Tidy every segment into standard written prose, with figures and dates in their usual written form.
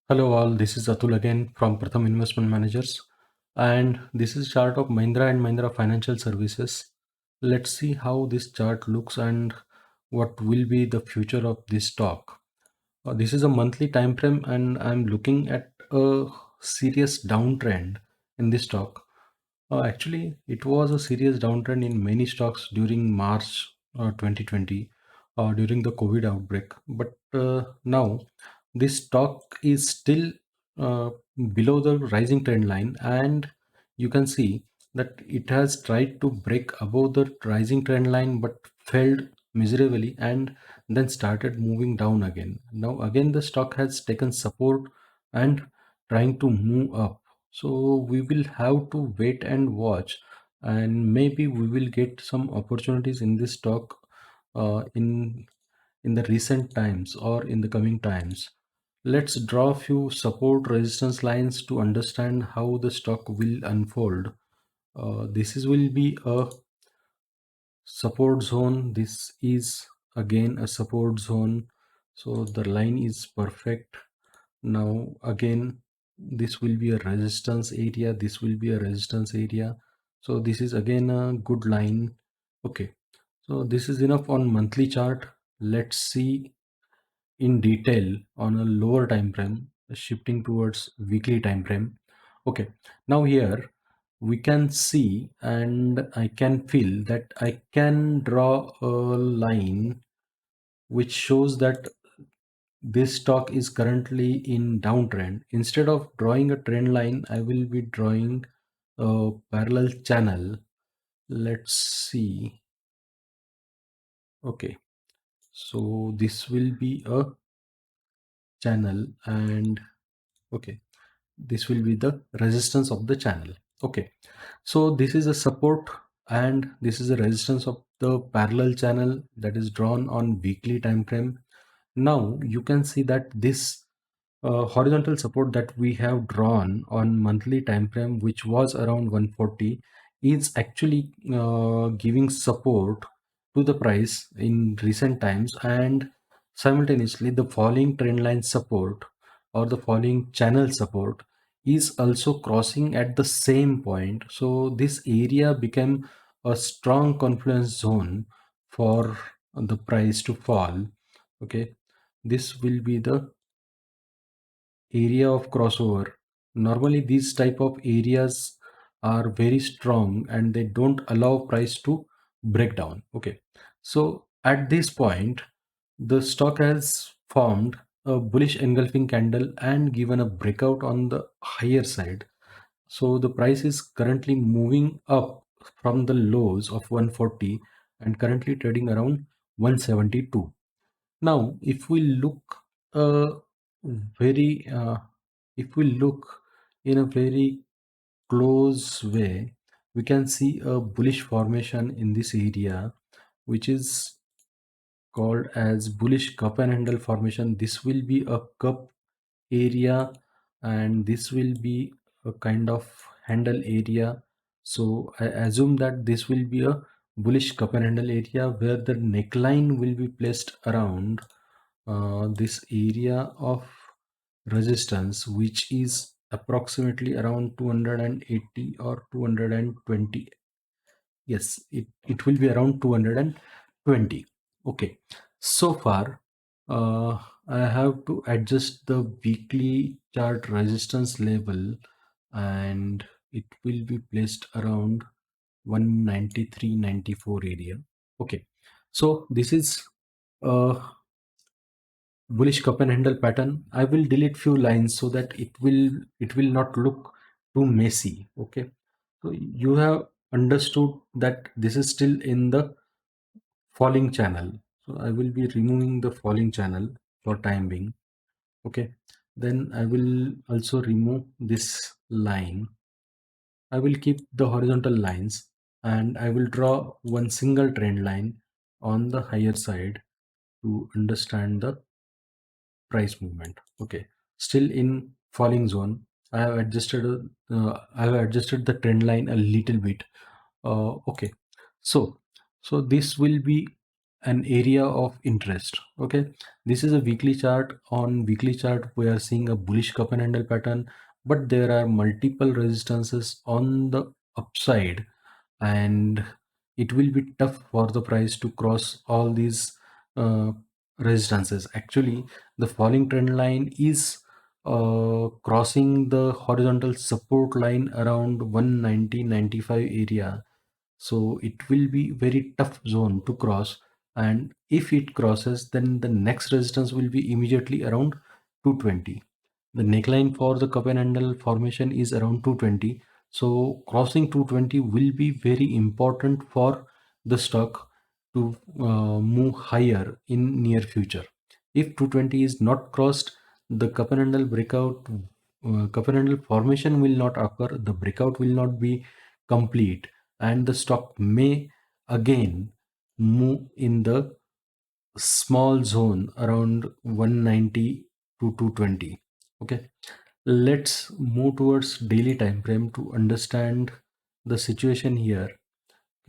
Hello all, this is Atul again from Pratham Investment Managers, and this is chart of Mahindra and Mahindra Financial Services. Let's see how this chart looks and what will be the future of this stock. This is a monthly time frame and I'm looking at a serious downtrend in this stock. Actually, it was a serious downtrend in many stocks during March 2020 during the COVID outbreak. But now this stock is still uh, below the rising trend line, and you can see that it has tried to break above the rising trend line but failed miserably and then started moving down again. Now, again, the stock has taken support and trying to move up, so we will have to wait and watch, and maybe we will get some opportunities in this stock in the recent times or in the coming times. Let's draw a few support resistance lines to understand how the stock will unfold. Will be a support zone. This is again a support zone, so the line is perfect. Now again, this will be a resistance area, this will be a resistance area, so this is again a good line. Okay, so this is enough on monthly chart. Let's see in detail on a lower time frame, shifting towards weekly time frame. Okay, now here we can see and I can feel that I can draw a line which shows that this stock is currently in downtrend. Instead of drawing a trend line, I will be drawing a parallel channel. Let's see. Okay, so this will be a channel, and okay, this will be the resistance of the channel. Okay, so this is a support and this is a resistance of the parallel channel that is drawn on weekly time frame. Now you can see that this horizontal support that we have drawn on monthly time frame, which was around 140, is actually giving support to the price in recent times, and simultaneously the falling trend line support or the falling channel support is also crossing at the same point. So this area became a strong confluence zone for the price to fall. Okay, this will be the area of crossover. Normally these type of areas are very strong and they don't allow price to break down. Okay, so at this point the stock has formed a bullish engulfing candle and given a breakout on the higher side. So the price is currently moving up from the lows of 140 and currently trading around 172. Now, if we look uh, very, if we look in a very close way, we can see a bullish formation in this area, which is called as bullish cup and handle formation. This will be a cup area, and this will be a kind of handle area. So I assume that this will be a bullish cup and handle area where the neckline will be placed around this area of resistance, which is approximately around 280 or 220. Yes, it will be around 220. Okay, so far I have to adjust the weekly chart resistance level, and it will be placed around 193.94 area. Okay, so this is uh, bullish cup and handle pattern. I will delete few lines so that it will not look too messy. Okay, so you have understood that this is still in the falling channel, so I will be removing the falling channel for time being. Okay, then I will also remove this line. I will keep the horizontal lines, and I will draw one single trend line on the higher side to understand the price movement. Okay, still in falling zone. I have adjusted the trend line a little bit. Okay, So so this will be an area of interest. Okay, this is a weekly chart. On weekly chart we are seeing a bullish cup and handle pattern, but there are multiple resistances on the upside, and it will be tough for the price to cross all these uh, resistances. Actually, the falling trend line is crossing the horizontal support line around 190.95 area, so it will be very tough zone to cross. And if it crosses, then the next resistance will be immediately around 220. The neckline for the cup and handle formation is around 220, so crossing 220 will be very important for the stock to move higher in near future. If 220 is not crossed, the cup and handle breakout, cup and handle formation will not occur, the breakout will not be complete, and the stock may again move in the small zone around 190 to 220. Okay, let's move towards daily time frame to understand the situation here.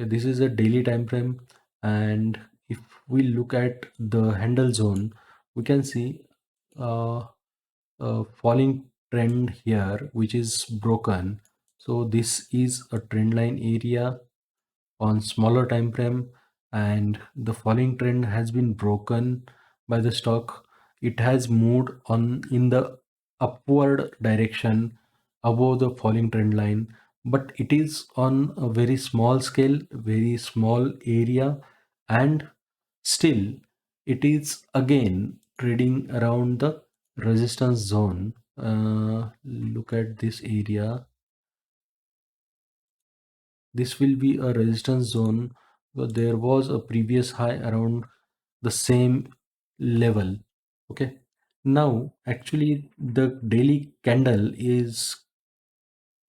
Okay, this is a daily time frame, and if we look at the handle zone, we can see uh, a falling trend here which is broken. So this is a trend line area on smaller time frame, and the falling trend has been broken by the stock. It has moved on in the upward direction above the falling trend line, but it is on a very small scale, very small area, and still it is again trading around the resistance zone. Look at this area. This will be a resistance zone, but there was a previous high around the same level. Okay, now actually the daily candle is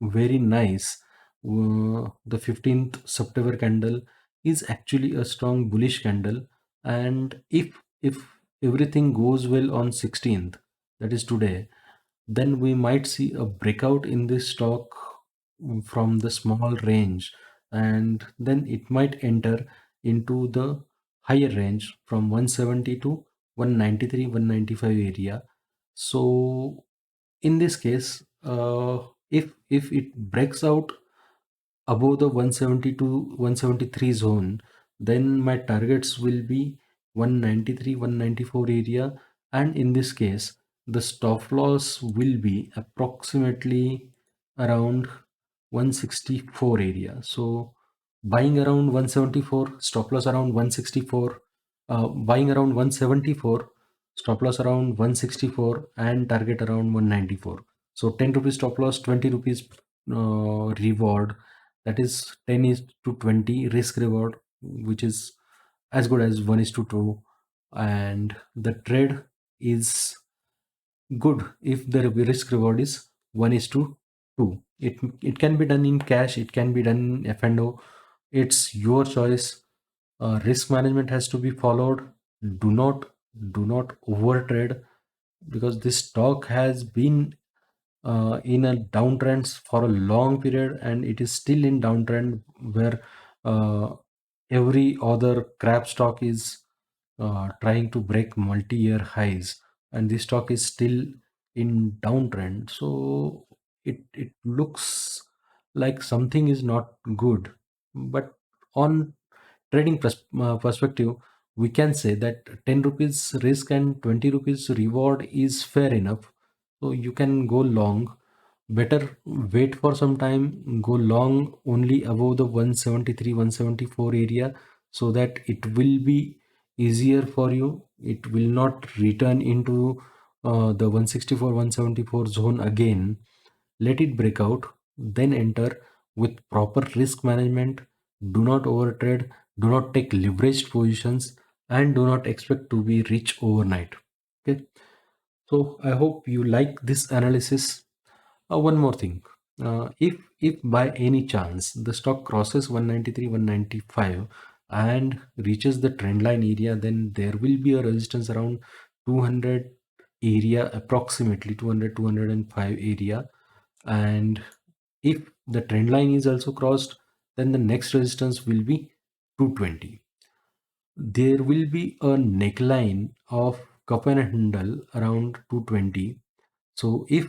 very nice. The 15th September candle is actually a strong bullish candle, and if everything goes well on 16th, that is today, then we might see a breakout in this stock from the small range, and then it might enter into the higher range from 170 to 193 195 area. So in this case, if it breaks out above the 170 to 173 zone, then my targets will be 193 194 area, and in this case the stop loss will be approximately around 164 area. So buying around 174, stop loss around 164, buying around 174, stop loss around 164, and target around 194. So 10 rupees stop loss, 20 rupees reward, that is 10 is to 20 risk reward, which is as good as 1 is to 2. And the trade is good if the risk reward is 1 is to 2. It can be done in cash, it can be done in F&O. It's your choice. Risk management has to be followed. Do not over trade, because this stock has been in a downtrend for a long period, and it is still in downtrend where uh, every other crap stock is trying to break multi-year highs, and this stock is still in downtrend. So it looks like something is not good. But on trading perspective, we can say that 10 rupees risk and 20 rupees reward is fair enough. So you can go long. Better wait for some time, go long only above the 173 174 area, so that it will be easier for you. It will not return into the 164 174 zone again. Let it break out, then enter with proper risk management. Do not overtrade, do not take leveraged positions, and do not expect to be rich overnight. Okay, so I hope you like this analysis. One more thing. If by any chance the stock crosses 193 195 and reaches the trend line area, then there will be a resistance around 200 area, approximately 200 205 area. And if the trend line is also crossed, then the next resistance will be 220. There will be a neckline of cup and handle around 220. So if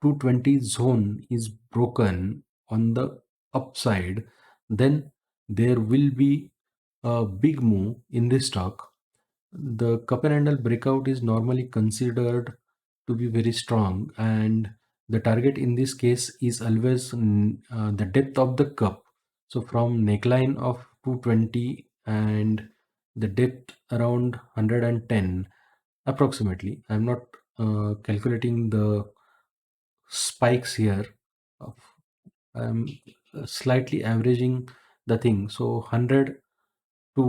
220 zone is broken on the upside, then there will be a big move in this stock. The cup and handle breakout is normally considered to be very strong, and the target in this case is always the depth of the cup. So from neckline of 220 and the depth around 110 approximately. I'm not calculating the spikes here. I'm slightly averaging the thing. So 100 to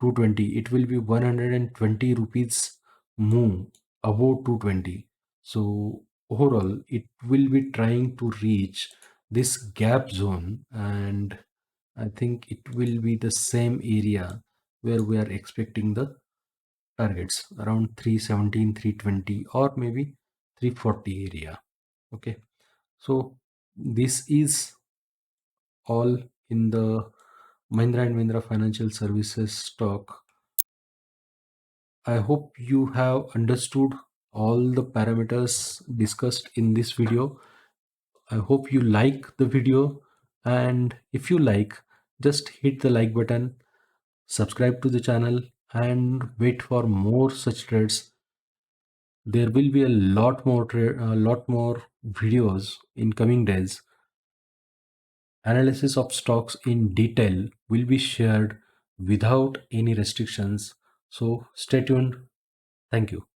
220, it will be 120 rupees move above 220. So overall, it will be trying to reach this gap zone, and I think it will be the same area where we are expecting the targets around 317, 320, or maybe 340 area. Okay, so this is all in the Mahindra and Mahindra Financial Services stock. I hope you have understood all the parameters discussed in this video. I hope you like the video, and if you like, just hit the like button, subscribe to the channel, and wait for more such trades. There will be a lot more videos in coming days. Analysis of stocks in detail will be shared without any restrictions. So stay tuned. Thank you.